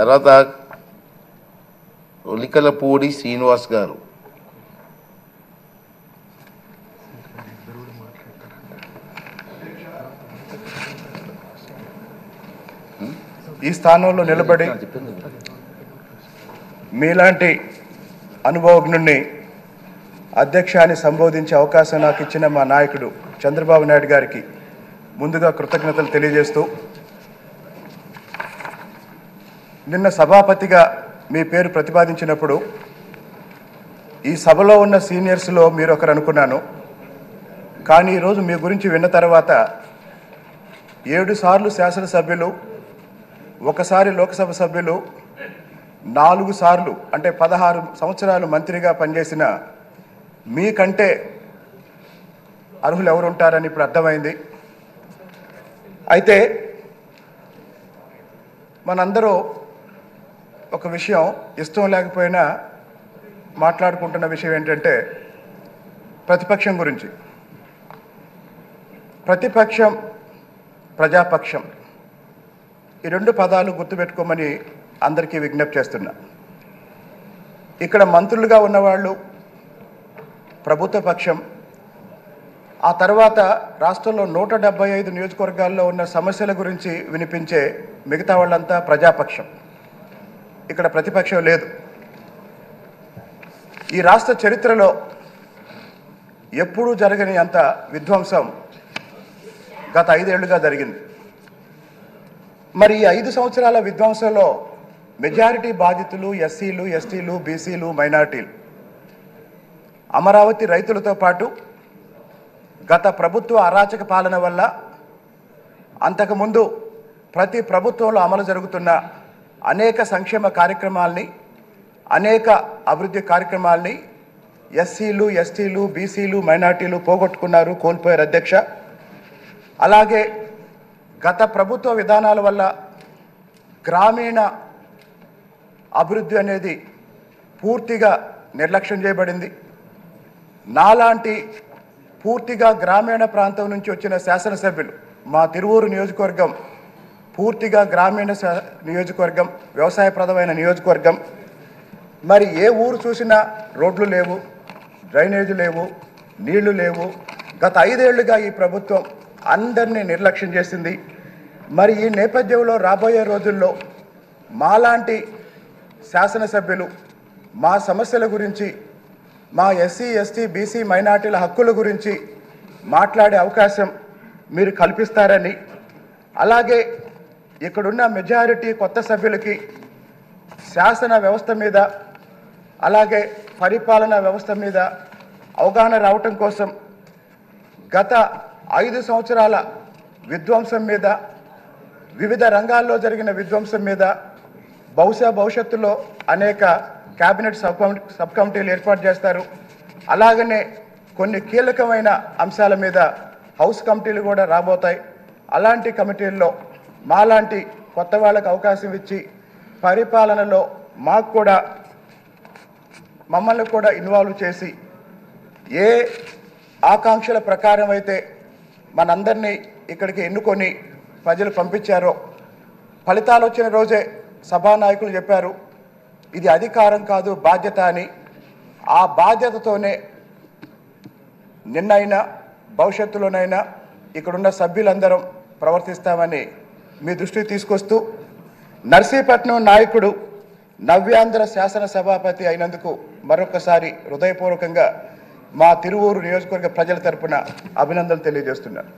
తర్వాత ఒలికలపూడి శ్రీనివాస్ గారు. ఈ స్థానంలో నిలబడి మీలాంటి అనుభవజ్ఞుణ్ణి అధ్యక్షాన్ని సంబోధించే అవకాశం నాకు ఇచ్చిన మా నాయకుడు చంద్రబాబు నాయుడు గారికి ముందుగా కృతజ్ఞతలు తెలియజేస్తూ, నిన్న సభాపతిగా మీ పేరు ప్రతిపాదించినప్పుడు ఈ సభలో ఉన్న సీనియర్స్లో మీరు ఒకరు అనుకున్నాను. కానీ ఈరోజు మీ గురించి విన్న తర్వాత 7 సార్లు శాసనసభ్యులు, ఒకసారి లోక్సభ సభ్యులు, 4 సార్లు అంటే 16 సంవత్సరాలు మంత్రిగా పనిచేసిన మీకంటే అర్హులు ఎవరు ఉంటారని ఇప్పుడు అర్థమైంది. అయితే మనందరూ ఒక విషయం ఇష్టం లేకపోయినా మాట్లాడుకుంటున్న విషయం ఏంటంటే ప్రతిపక్షం గురించి. ప్రతిపక్షం, ప్రజాపక్షం, ఈ 2 పదాలు గుర్తుపెట్టుకోమని అందరికీ విజ్ఞప్తి చేస్తున్నా. ఇక్కడ మంత్రులుగా ఉన్నవాళ్ళు ప్రభుత్వ పక్షం, ఆ తర్వాత రాష్ట్రంలో 175 నియోజకవర్గాల్లో ఉన్న సమస్యల గురించి వినిపించే మిగతా వాళ్ళంతా ప్రజాపక్షం. ఇక్కడ ప్రతిపక్షం లేదు. ఈ రాష్ట్ర చరిత్రలో ఎప్పుడూ జరగని అంత విధ్వంసం గత 5 ఏళ్లుగా జరిగింది. మరి ఈ 5 సంవత్సరాల విధ్వంసంలో మెజారిటీ బాధితులు ఎస్సీలు, ఎస్టీలు, బీసీలు, మైనార్టీలు. అమరావతి రైతులతో పాటు గత ప్రభుత్వ అరాచక పాలన వల్ల అంతకుముందు ప్రతి ప్రభుత్వంలో అమలు జరుగుతున్న అనేక సంక్షేమ కార్యక్రమాల్ని, అనేక అభివృద్ధి కార్యక్రమాల్ని ఎస్సీలు, ఎస్టీలు, బీసీలు, మైనార్టీలు పోగొట్టుకున్నారు, కోల్పోయారు అధ్యక్ష. అలాగే గత ప్రభుత్వ విధానాల వల్ల గ్రామీణ అభివృద్ధి అనేది పూర్తిగా నిర్లక్ష్యం చేయబడింది. నాలాంటి పూర్తిగా గ్రామీణ ప్రాంతం నుంచి వచ్చిన శాసనసభ్యులు, మా తిరువూరు నియోజకవర్గం పూర్తిగా గ్రామీణ నియోజకవర్గం, వ్యవసాయప్రదమైన నియోజకవర్గం. మరి ఏ ఊరు చూసినా రోడ్లు లేవు, డ్రైనేజీ లేవు, నీళ్లు లేవు. గత 5 ఏళ్లుగా ఈ ప్రభుత్వం అందరినీ నిర్లక్ష్యం చేసింది. మరి ఈ నేపథ్యంలో రాబోయే రోజుల్లో మాలాంటి శాసనసభ్యులు మా సమస్యల గురించి, మా ఎస్సీ, ఎస్టీ, బీసీ, మైనార్టీల హక్కుల గురించి మాట్లాడే అవకాశం మీరు కల్పిస్తారని, అలాగే ఇక్కడున్న మెజారిటీ కొత్త సభ్యులకి శాసన వ్యవస్థ మీద, అలాగే పరిపాలనా వ్యవస్థ మీద అవగాహన రావటం కోసం గత 5 సంవత్సరాల విధ్వంసం మీద, వివిధ రంగాల్లో జరిగిన విధ్వంసం మీద భవిష్యత్తులో అనేక క్యాబినెట్ సబ్ కమిటీలు ఏర్పాటు చేస్తారు. అలాగనే కొన్ని కీలకమైన అంశాల మీద హౌస్ కమిటీలు కూడా రాబోతాయి. అలాంటి కమిటీల్లో మాలాంటి కొత్త వాళ్ళకు అవకాశం ఇచ్చి పరిపాలనలో మమ్మల్ని కూడా ఇన్వాల్వ్ చేసి ఏ ఆకాంక్షల ప్రకారం అయితే మనందరినీ ఇక్కడికి ఎన్నుకొని ప్రజలు పంపించారో, ఫలితాలు వచ్చిన రోజే సభానాయకులు చెప్పారు, ఇది అధికారం కాదు బాధ్యత అని. ఆ బాధ్యతతోనే నిన్నైనా భవిష్యత్తులోనైనా ఇక్కడున్న సభ్యులందరం ప్రవర్తిస్తామని మీ దృష్టికి తీసుకొస్తూ, నర్సీపట్నం నాయకుడు నవ్యాంధ్ర శాసన సభాపతి అయినందుకు మరొకసారి హృదయపూర్వకంగా మా తిరువూరు నియోజకవర్గ ప్రజల తరపున అభినందనలు తెలియజేస్తున్నాను.